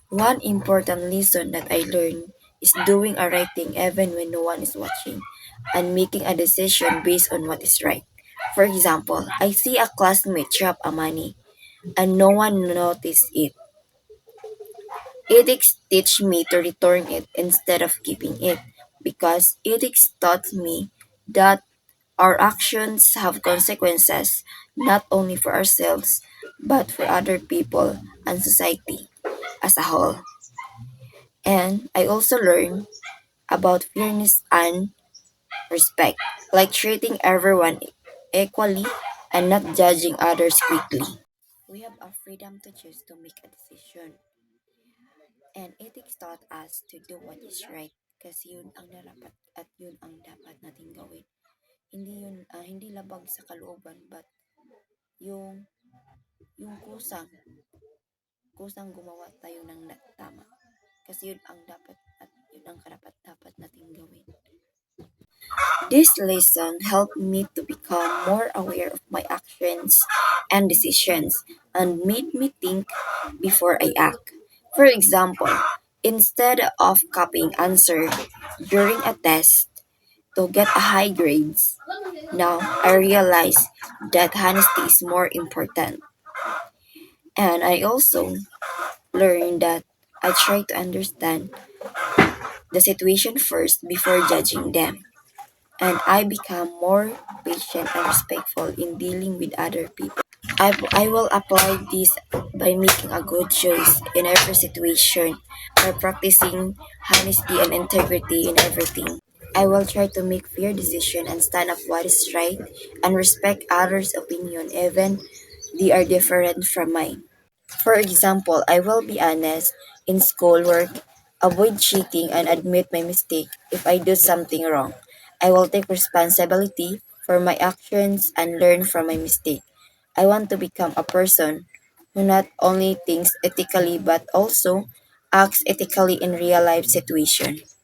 One important lesson that I learned is doing a right thing even when no one is watching and making a decision based on what is right. For example, I see a classmate drop a money and no one noticed it. Ethics teach me to return it instead of keeping it because ethics taught me that our actions have consequences not only for ourselves but for other people and society as a whole. And I also learned about fairness and respect, like treating everyone equally and not judging others quickly. We have a freedom to choose to make a decision. And ethics taught us to do what is right kasi yun ang narapat at yun ang dapat nating gawin. Hindi labag sa kalooban but yung kusang gumawa tayo ng tama. Kasi yun ang dapat at yun ang karapat dapat nating gawin. This lesson helped me to become more aware of my actions and decisions and made me think before I act. For example, instead of copying answer during a test to get a high grades, now I realize that honesty is more important. And I also learned that I try to understand the situation first before judging them. And I become more patient and respectful in dealing with other people. I will apply this by making a good choice in every situation, by practicing honesty and integrity in everything. I will try to make fair decisions and stand up what is right and respect others' opinion even they are different from mine. For example, I will be honest in schoolwork, avoid cheating, and admit my mistake if I do something wrong. I will take responsibility for my actions and learn from my mistake. I want to become a person who not only thinks ethically but also acts ethically in real life situations.